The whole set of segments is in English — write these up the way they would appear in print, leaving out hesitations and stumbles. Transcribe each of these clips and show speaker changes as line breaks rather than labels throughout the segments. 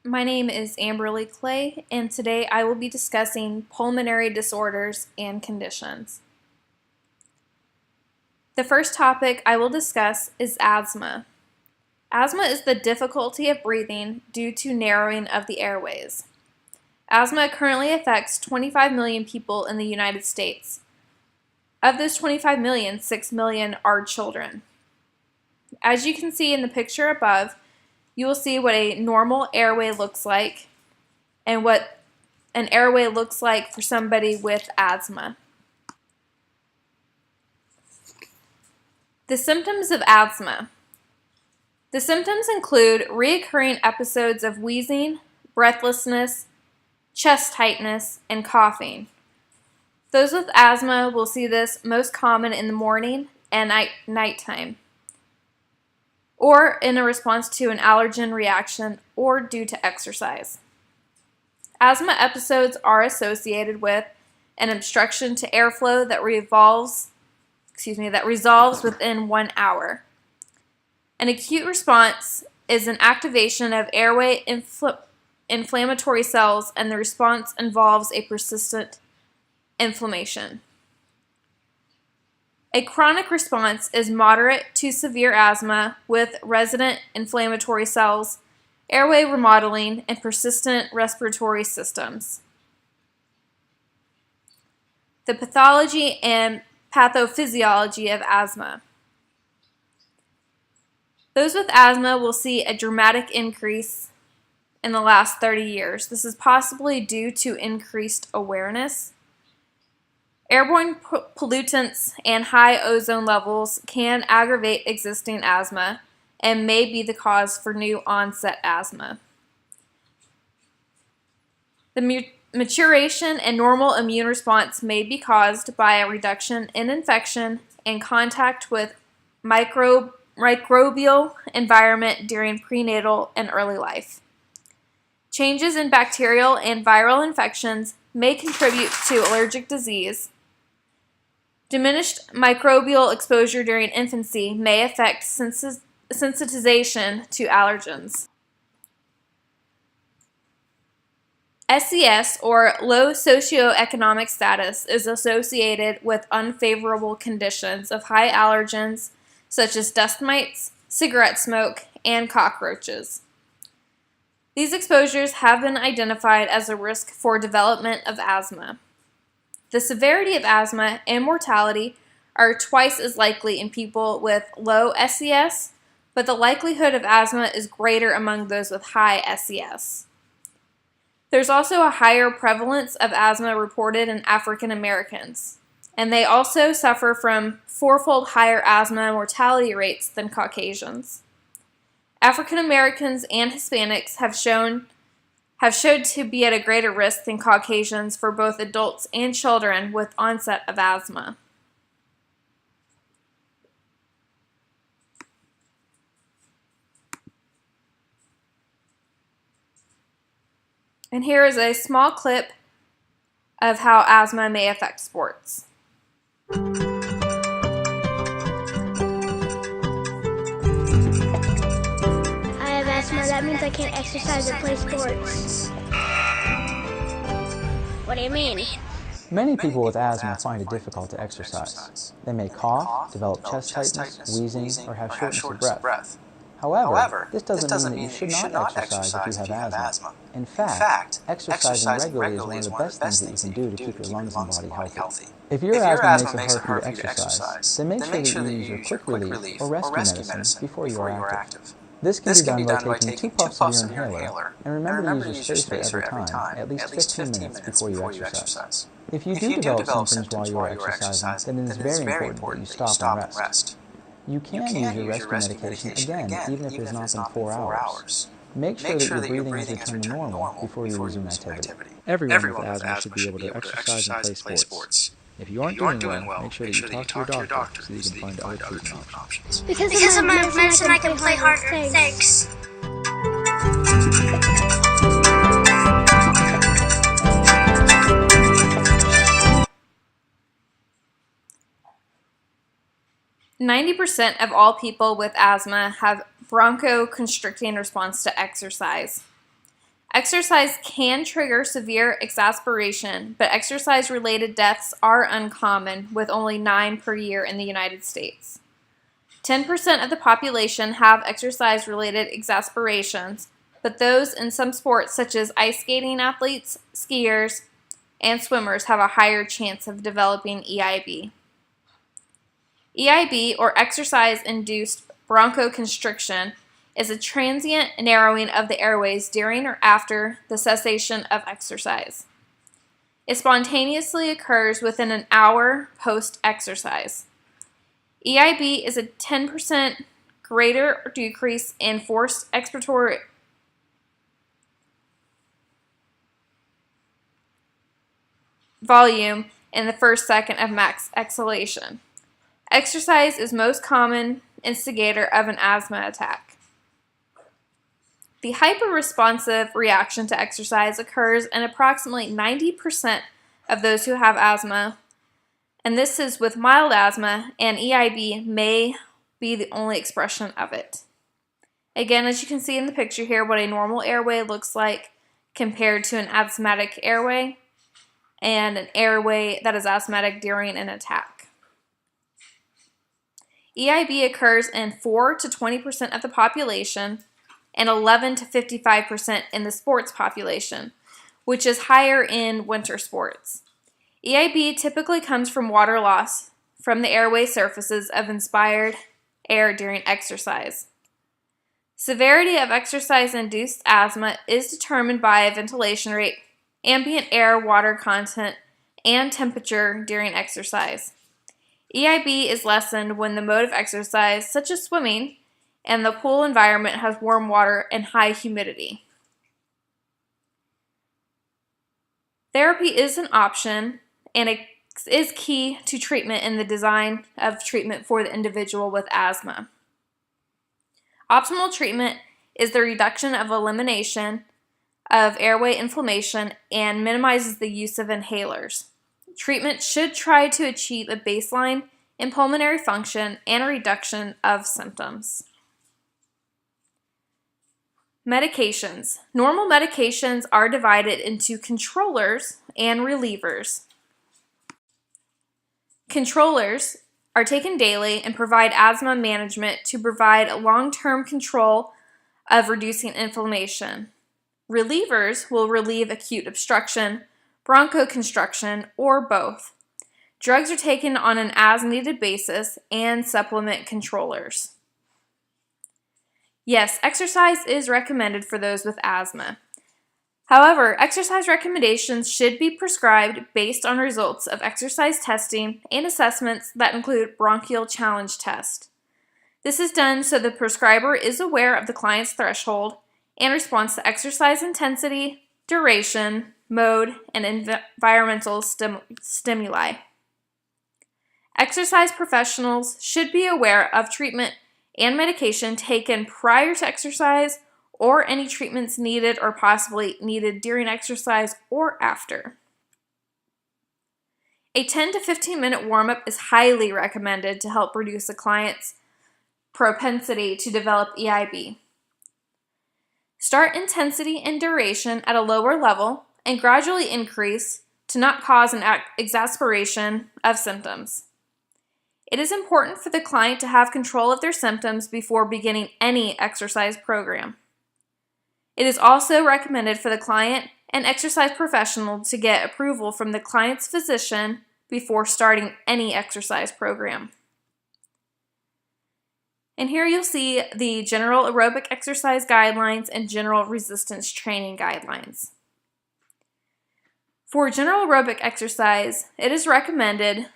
My name is Amberly Clay, and today I will be discussing pulmonary disorders and conditions. The first topic I will discuss is asthma. Asthma is the difficulty of breathing due to narrowing of the airways. Asthma currently affects 25 million people in the United States. Of those 25 million, 6 million are children. As you can see in the picture above, you will see what a normal airway looks like and what an airway looks like for somebody with asthma. The symptoms of asthma. The symptoms include recurring episodes of wheezing, breathlessness, chest tightness, and coughing. Those with asthma will see this most common in the morning and nighttime, or in a response to an allergen reaction or due to exercise. Asthma episodes are associated with an obstruction to airflow that resolves within 1 hour. An acute response is an activation of airway inflammatory cells, and the response involves a persistent inflammation. A chronic response is moderate to severe asthma with resident inflammatory cells, airway remodeling, and persistent respiratory systems. The pathology and pathophysiology of asthma. Those with asthma will see a dramatic increase in the last 30 years. This is possibly due to increased awareness. Airborne pollutants and high ozone levels can aggravate existing asthma and may be the cause for new onset asthma. The maturation and normal immune response may be caused by a reduction in infection and contact with microbial environment during prenatal and early life. Changes in bacterial and viral infections may contribute to allergic disease. Diminished microbial exposure during infancy may affect sensitization to allergens. SES, or low socioeconomic status, is associated with unfavorable conditions of high allergens such as dust mites, cigarette smoke, and cockroaches. These exposures have been identified as a risk for development of asthma. The severity of asthma and mortality are twice as likely in people with low SES, but the likelihood of asthma is greater among those with high SES. There's also a higher prevalence of asthma reported in African Americans, and they also suffer from fourfold higher asthma mortality rates than Caucasians. African Americans and Hispanics have showed to be at a greater risk than Caucasians for both adults and children with onset of asthma. And here is a small clip of how asthma may affect sports.
I have asthma. That means I can't exercise or play sports. What do you mean?
Many people with asthma find it difficult to exercise. They may cough, develop chest tightness, wheezing, or have shortness of breath. However, this doesn't mean that you should not exercise if you have asthma. In fact, exercising regularly is one of the best things that you can do to keep your lungs and body healthy. If your asthma makes it hard for you to exercise, then make sure that you use your quick relief or rescue medicine before you are active. This can be done by taking 2 puffs of your inhaler, and remember to use your spacer every time, at least 15 minutes before you exercise. If you do develop symptoms while you are exercising, then it is very important that you stop and rest. You can use your rescue medication again, even if it has not been 4 hours. Make sure that your breathing has returned to normal before you resume activity.
Everyone with asthma should be able to exercise and play sports.
If you aren't doing well, make sure that you talk to your doctor so that you can find other treatment options.
Because of my medicine, I can play harder. Thanks.
90% of all people with asthma have bronchoconstricting response to exercise. Exercise can trigger severe exacerbation, but exercise-related deaths are uncommon, with only 9 per year in the United States. 10% of the population have exercise-related exacerbations, but those in some sports such as ice skating athletes, skiers, and swimmers have a higher chance of developing EIB. EIB, or exercise-induced bronchoconstriction, is a transient narrowing of the airways during or after the cessation of exercise. It spontaneously occurs within an hour post-exercise. EIB is a 10% greater decrease in forced expiratory volume in the first second of max exhalation. Exercise is most common instigator of an asthma attack. The hyperresponsive reaction to exercise occurs in approximately 90% of those who have asthma, and this is with mild asthma, and EIB may be the only expression of it. Again, as you can see in the picture here, what a normal airway looks like compared to an asthmatic airway, and an airway that is asthmatic during an attack. EIB occurs in 4 to 20% of the population and 11 to 55% in the sports population, which is higher in winter sports. EIB typically comes from water loss from the airway surfaces of inspired air during exercise. Severity of exercise-induced asthma is determined by a ventilation rate, ambient air water content, and temperature during exercise. EIB is lessened when the mode of exercise, such as swimming, and the pool environment has warm water and high humidity. Therapy is an option, and it is key to treatment in the design of treatment for the individual with asthma. Optimal treatment is the reduction of elimination of airway inflammation and minimizes the use of inhalers. Treatment should try to achieve a baseline in pulmonary function and a reduction of symptoms. Medications. Normal medications are divided into controllers and relievers. Controllers are taken daily and provide asthma management to provide a long-term control of reducing inflammation. Relievers will relieve acute obstruction, bronchoconstriction, or both. Drugs are taken on an as-needed basis and supplement controllers. Yes, exercise is recommended for those with asthma. However, exercise recommendations should be prescribed based on results of exercise testing and assessments that include bronchial challenge test. This is done so the prescriber is aware of the client's threshold and responds to exercise intensity, duration, mode, and environmental stimuli. Exercise professionals should be aware of treatment and medication taken prior to exercise or any treatments needed or possibly needed during exercise or after. A 10 to 15 minute warm-up is highly recommended to help reduce a client's propensity to develop EIB. Start intensity and duration at a lower level and gradually increase to not cause an exacerbation of symptoms. It is important for the client to have control of their symptoms before beginning any exercise program. It is also recommended for the client and exercise professional to get approval from the client's physician before starting any exercise program. And here you'll see the general aerobic exercise guidelines and general resistance training guidelines. For general aerobic exercise, it is recommended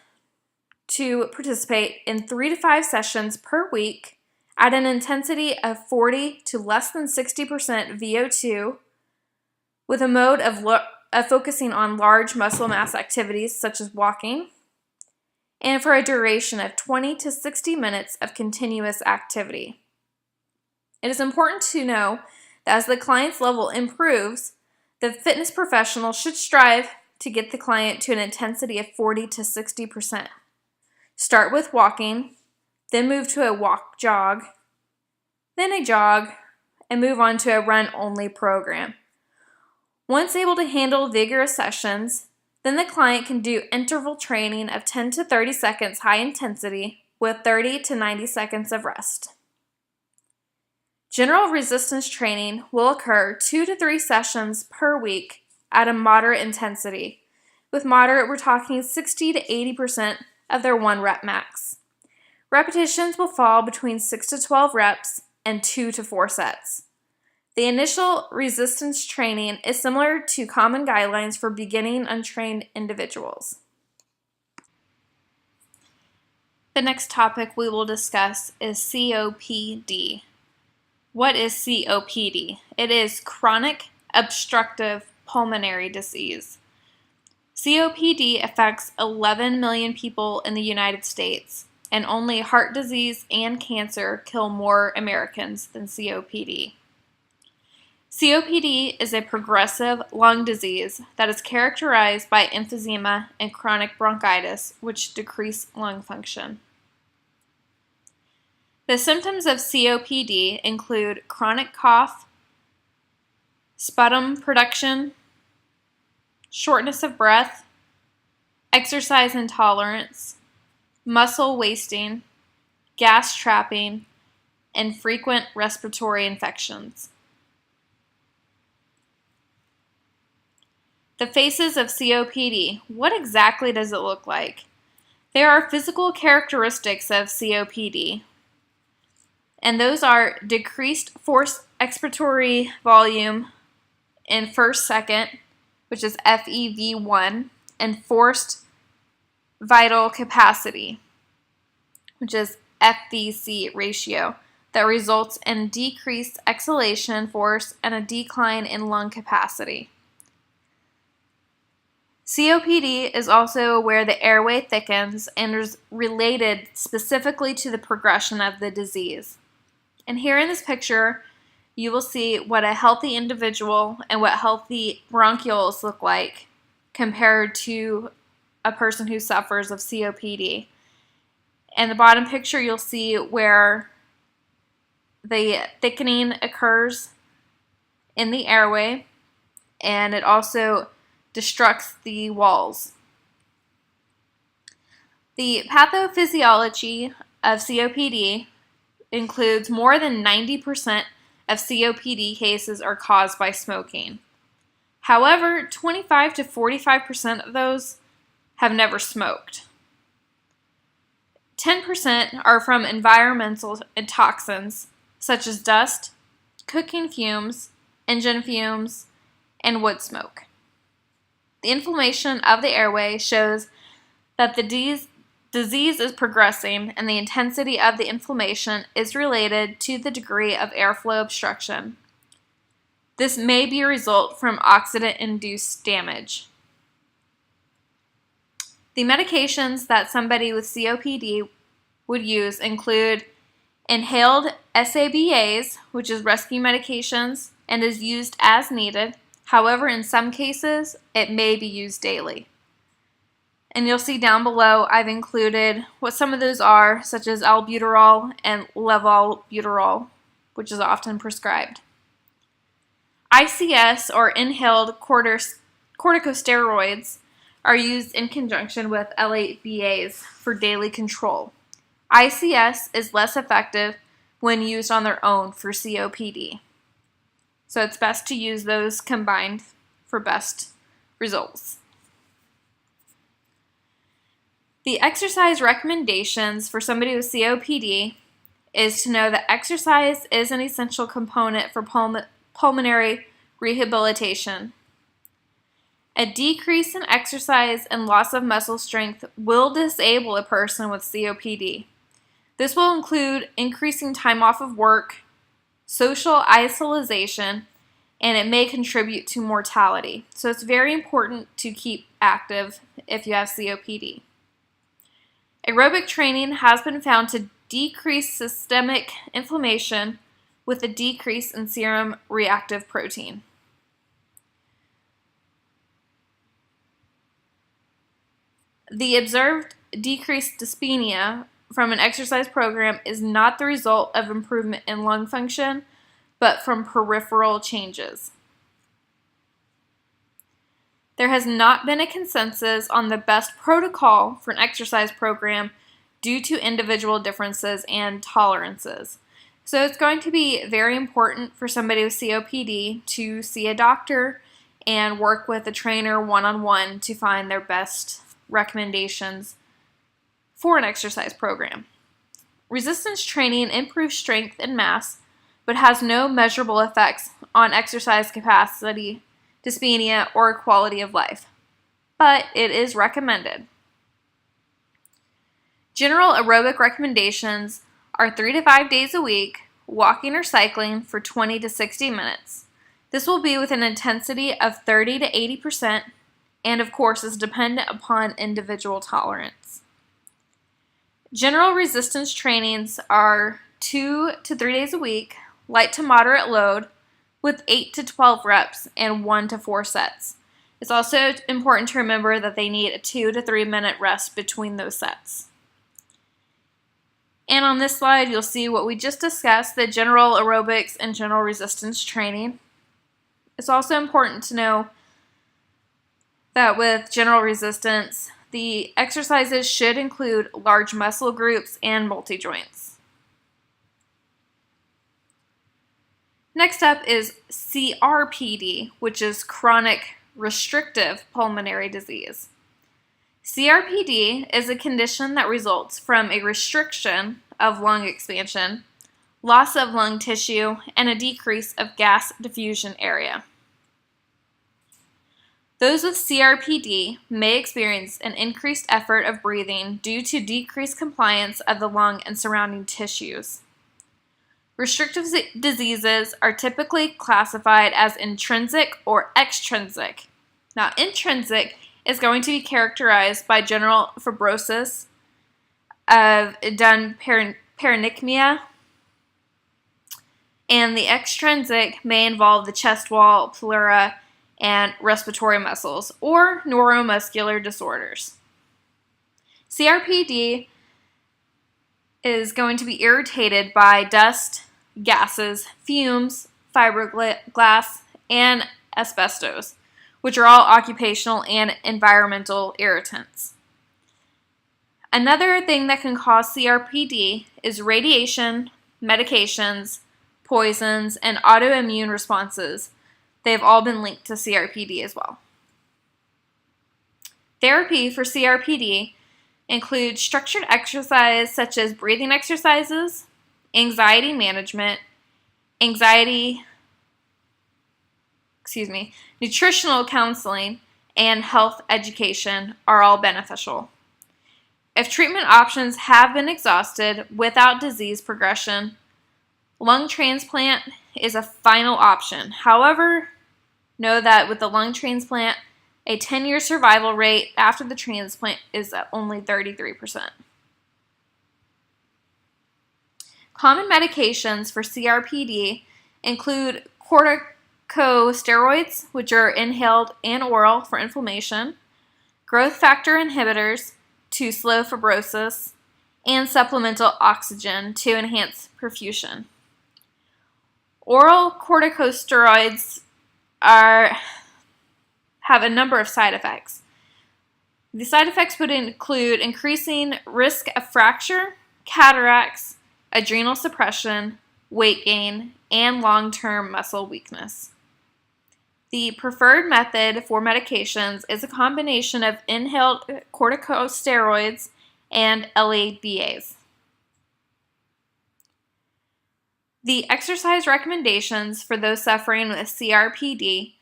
to participate in 3 to 5 sessions per week at an intensity of 40 to less than 60% VO2 with a mode of focusing on large muscle mass activities such as walking, and for a duration of 20 to 60 minutes of continuous activity. It is important to know that as the client's level improves, the fitness professional should strive to get the client to an intensity of 40 to 60%. Start with walking, then move to a walk-jog, then a jog, and move on to a run-only program. Once able to handle vigorous sessions, then the client can do interval training of 10 to 30 seconds high intensity with 30 to 90 seconds of rest. General resistance training will occur 2 to 3 sessions per week at a moderate intensity. With moderate, we're talking 60 to 80% of their 1 rep max. Repetitions will fall between 6 to 12 reps and 2 to 4 sets. The initial resistance training is similar to common guidelines for beginning untrained individuals. The next topic we will discuss is COPD. What is COPD? It is chronic obstructive pulmonary disease. COPD affects 11 million people in the United States, and only heart disease and cancer kill more Americans than COPD. COPD is a progressive lung disease that is characterized by emphysema and chronic bronchitis, which decrease lung function. The symptoms of COPD include chronic cough, sputum production, shortness of breath, exercise intolerance, muscle wasting, gas trapping, and frequent respiratory infections. The phases of COPD. What exactly does it look like? There are physical characteristics of COPD, and those are decreased forced expiratory volume in first second, which is FEV1, and forced vital capacity, which is FVC ratio, that results in decreased exhalation force and a decline in lung capacity. COPD is also where the airway thickens and is related specifically to the progression of the disease. And here in this picture, you will see what a healthy individual and what healthy bronchioles look like compared to a person who suffers of COPD. In the bottom picture, you'll see where the thickening occurs in the airway, and it also destructs the walls. The pathophysiology of COPD includes more than 90% of COPD cases are caused by smoking. However, 25 to 45% of those have never smoked. 10% are from environmental toxins such as dust, cooking fumes, engine fumes, and wood smoke. The inflammation of the airway shows that the disease is progressing, and the intensity of the inflammation is related to the degree of airflow obstruction. This may be a result from oxidant-induced damage. The medications that somebody with COPD would use include inhaled SABAs, which is rescue medications, and is used as needed. However, in some cases, it may be used daily. And you'll see down below I've included what some of those are, such as albuterol and levobuterol, which is often prescribed. ICS, or inhaled corticosteroids, are used in conjunction with LABAs for daily control. ICS is less effective when used on their own for COPD. So it's best to use those combined for best results. The exercise recommendations for somebody with COPD is to know that exercise is an essential component for pulmonary rehabilitation. A decrease in exercise and loss of muscle strength will disable a person with COPD. This will include increasing time off of work, social isolation, and it may contribute to mortality. So it's very important to keep active if you have COPD. Aerobic training has been found to decrease systemic inflammation with a decrease in serum reactive protein. The observed decreased dyspnea from an exercise program is not the result of improvement in lung function, but from peripheral changes. there has not been a consensus on the best protocol for an exercise program due to individual differences and tolerances. So it's going to be very important for somebody with COPD to see a doctor and work with a trainer one-on-one to find their best recommendations for an exercise program. Resistance training improves strength and mass, but has no measurable effects on exercise capacity, dyspnea, or quality of life. But it is recommended. General aerobic recommendations are 3 to 5 days a week, walking or cycling for 20 to 60 minutes. This will be with an intensity of 30 to 80%, and of course is dependent upon individual tolerance. General resistance trainings are 2 to 3 days a week, light to moderate load, with 8 to 12 reps and 1 to 4 sets. It's also important to remember that they need a 2 to 3 minute rest between those sets. And on this slide, you'll see what we just discussed, the general aerobics and general resistance training. It's also important to know that with general resistance, the exercises should include large muscle groups and multi-joints. Next up is CRPD, which is chronic restrictive pulmonary disease. CRPD is a condition that results from a restriction of lung expansion, loss of lung tissue, and a decrease of gas diffusion area. Those with CRPD may experience an increased effort of breathing due to decreased compliance of the lung and surrounding tissues. Restrictive diseases are typically classified as intrinsic or extrinsic. Now, intrinsic is going to be characterized by general fibrosis of done paronychia, and the extrinsic may involve the chest wall, pleura, and respiratory muscles, or neuromuscular disorders. CRPD is going to be irritated by dust, gases, fumes, fiberglass, and asbestos, which are all occupational and environmental irritants. Another thing that can cause CRPD is radiation, medications, poisons, and autoimmune responses. They've all been linked to CRPD as well. Therapy for CRPD includes structured exercise such as breathing exercises, anxiety management, nutritional counseling, and health education are all beneficial. If treatment options have been exhausted without disease progression, lung transplant is a final option. However, know that with the lung transplant, a 10-year survival rate after the transplant is at only 33%. Common medications for CRPD include corticosteroids, which are inhaled and oral for inflammation, growth factor inhibitors to slow fibrosis, and supplemental oxygen to enhance perfusion. Oral corticosteroids have a number of side effects. The side effects would include increasing risk of fracture, cataracts, adrenal suppression, weight gain, and long-term muscle weakness. The preferred method for medications is a combination of inhaled corticosteroids and LABAs. The exercise recommendations for those suffering with CRPD: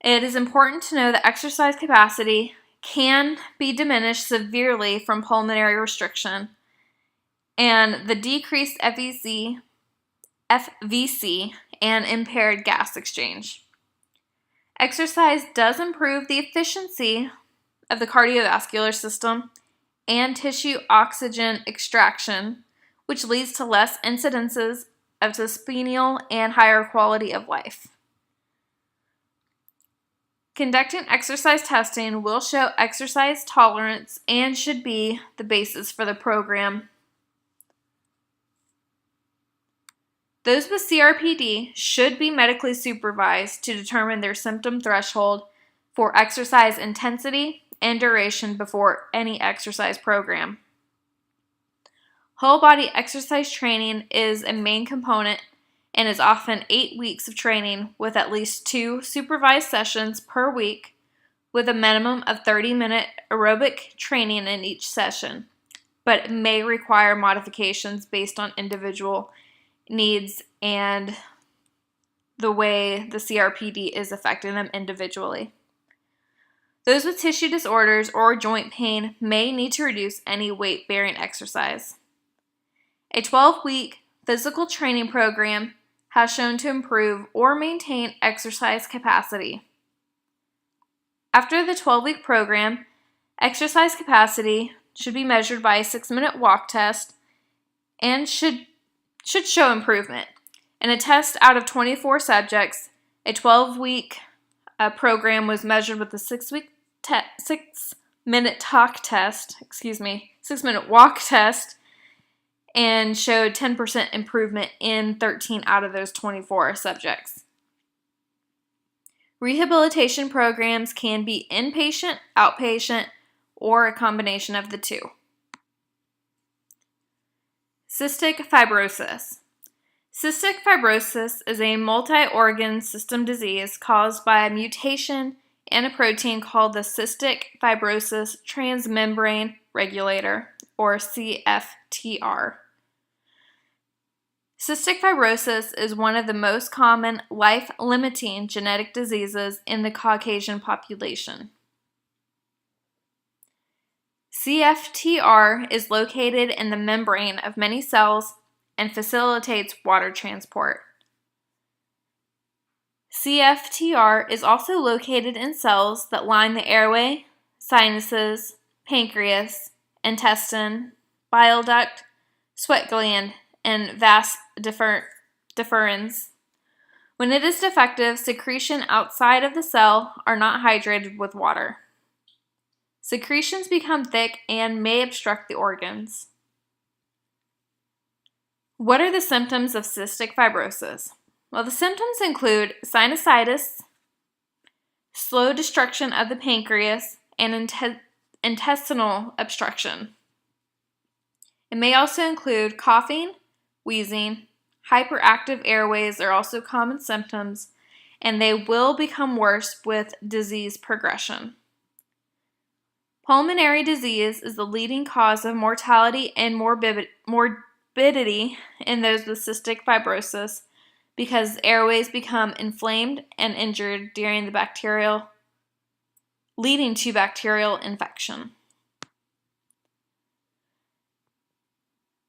it is important to know that exercise capacity can be diminished severely from pulmonary restriction, and the decreased FVC, and impaired gas exchange. Exercise does improve the efficiency of the cardiovascular system and tissue oxygen extraction, which leads to less incidences of dyspnea and higher quality of life. Conducting exercise testing will show exercise tolerance and should be the basis for the program. Those with CRPD should be medically supervised to determine their symptom threshold for exercise intensity and duration before any exercise program. Whole body exercise training is a main component and is often 8 weeks of training with at least 2 supervised sessions per week, with a minimum of 30-minute aerobic training in each session, but may require modifications based on individual needs and the way the CRPD is affecting them individually. Those with tissue disorders or joint pain may need to reduce any weight-bearing exercise. A 12-week physical training program has shown to improve or maintain exercise capacity. After the 12-week program, exercise capacity should be measured by a 6-minute walk test and should show improvement. In a test out of 24 subjects, a 12-week program was measured with a 6-minute walk test, and showed 10% improvement in 13 out of those 24 subjects. Rehabilitation programs can be inpatient, outpatient, or a combination of the two. Cystic fibrosis. Cystic fibrosis is a multi-organ system disease caused by a mutation in a protein called the cystic fibrosis transmembrane regulator, or CFTR. Cystic fibrosis is one of the most common life-limiting genetic diseases in the Caucasian population. CFTR is located in the membrane of many cells and facilitates water transport. CFTR is also located in cells that line the airway, sinuses, pancreas, intestine, bile duct, sweat gland, and vas deferens. When it is defective, secretion outside of the cell are not hydrated with water. Secretions become thick and may obstruct the organs. What are the symptoms of cystic fibrosis? Well, the symptoms include sinusitis, slow destruction of the pancreas, and intestinal obstruction. It may also include coughing, wheezing, hyperactive airways are also common symptoms, and they will become worse with disease progression. Pulmonary disease is the leading cause of mortality and morbidity in those with cystic fibrosis because airways become inflamed and injured during the bacterial, leading to bacterial infection.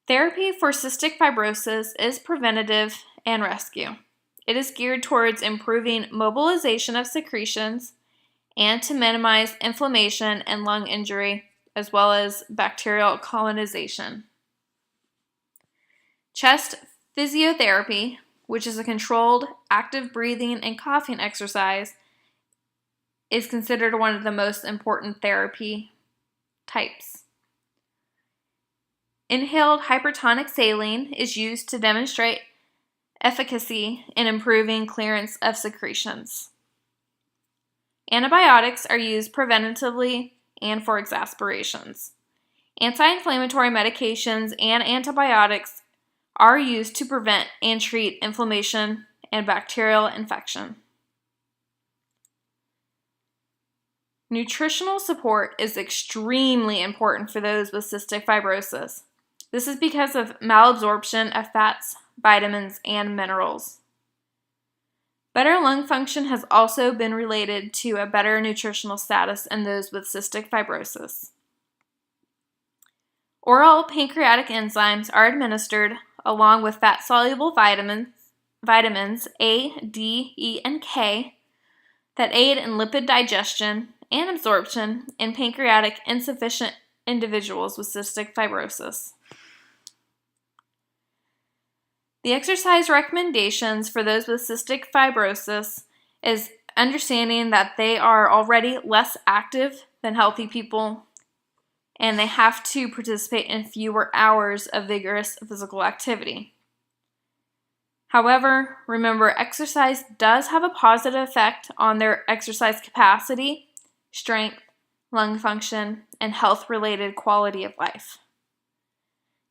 Therapy for cystic fibrosis is preventative and rescue. It is geared towards improving mobilization of secretions and to minimize inflammation and lung injury, as well as bacterial colonization. Chest physiotherapy, which is a controlled, active breathing and coughing exercise, is considered one of the most important therapy types. Inhaled hypertonic saline is used to demonstrate efficacy in improving clearance of secretions. Antibiotics are used preventatively and for exacerbations. Anti-inflammatory medications and antibiotics are used to prevent and treat inflammation and bacterial infection. Nutritional support is extremely important for those with cystic fibrosis. This is because of malabsorption of fats, vitamins, and minerals. Better lung function has also been related to a better nutritional status in those with cystic fibrosis. Oral pancreatic enzymes are administered along with fat-soluble vitamins A, D, E, and K that aid in lipid digestion and absorption in pancreatic insufficient individuals with cystic fibrosis. The exercise recommendations for those with cystic fibrosis is understanding that they are already less active than healthy people and they have to participate in fewer hours of vigorous physical activity. However, remember, exercise does have a positive effect on their exercise capacity, strength, lung function, and health-related quality of life.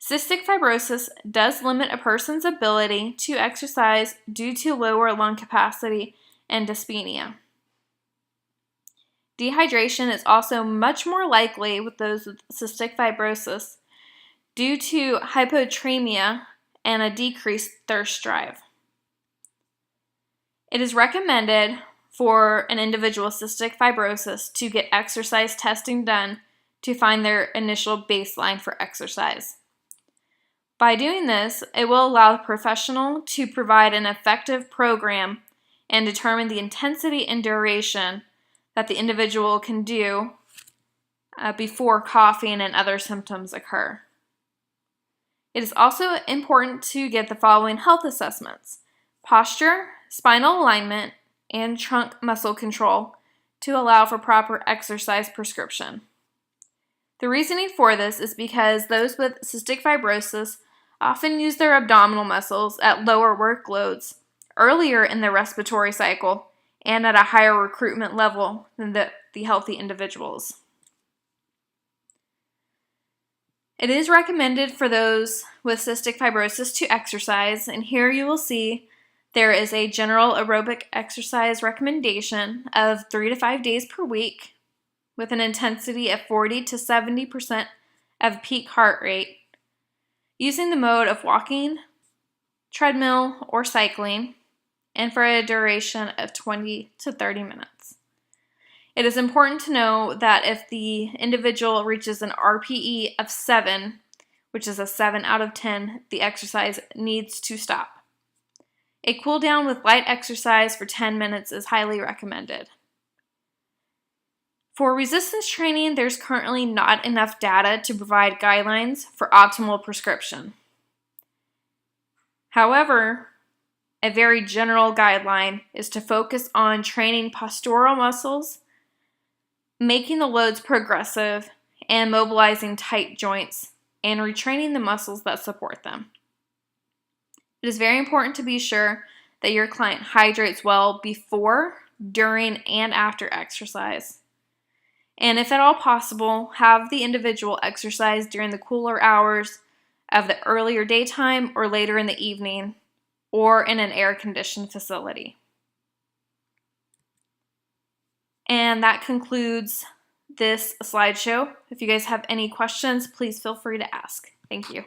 Cystic fibrosis does limit a person's ability to exercise due to lower lung capacity and dyspnea. Dehydration is also much more likely with those with cystic fibrosis due to hyponatremia and a decreased thirst drive. It is recommended for an individual with cystic fibrosis to get exercise testing done to find their initial baseline for exercise. By doing this, it will allow the professional to provide an effective program and determine the intensity and duration that the individual can do before coughing and other symptoms occur. It is also important to get the following health assessments: posture, spinal alignment, and trunk muscle control to allow for proper exercise prescription. The reasoning for this is because those with cystic fibrosis often use their abdominal muscles at lower workloads earlier in their respiratory cycle and at a higher recruitment level than the healthy individuals. It is recommended for those with cystic fibrosis to exercise, and here you will see there is a general aerobic exercise recommendation of 3 to 5 days per week with an intensity of 40 to 70% of peak heart rate, using the mode of walking, treadmill, or cycling, and for a duration of 20 to 30 minutes. It is important to know that if the individual reaches an RPE of 7, which is a 7 out of 10, the exercise needs to stop. A cool down with light exercise for 10 minutes is highly recommended. For resistance training, there's currently not enough data to provide guidelines for optimal prescription. However, a very general guideline is to focus on training postural muscles, making the loads progressive, and mobilizing tight joints, and retraining the muscles that support them. It is very important to be sure that your client hydrates well before, during, and after exercise. And if at all possible, have the individual exercise during the cooler hours of the earlier daytime or later in the evening, or in an air-conditioned facility. And that concludes this slideshow. If you guys have any questions, please feel free to ask. Thank you.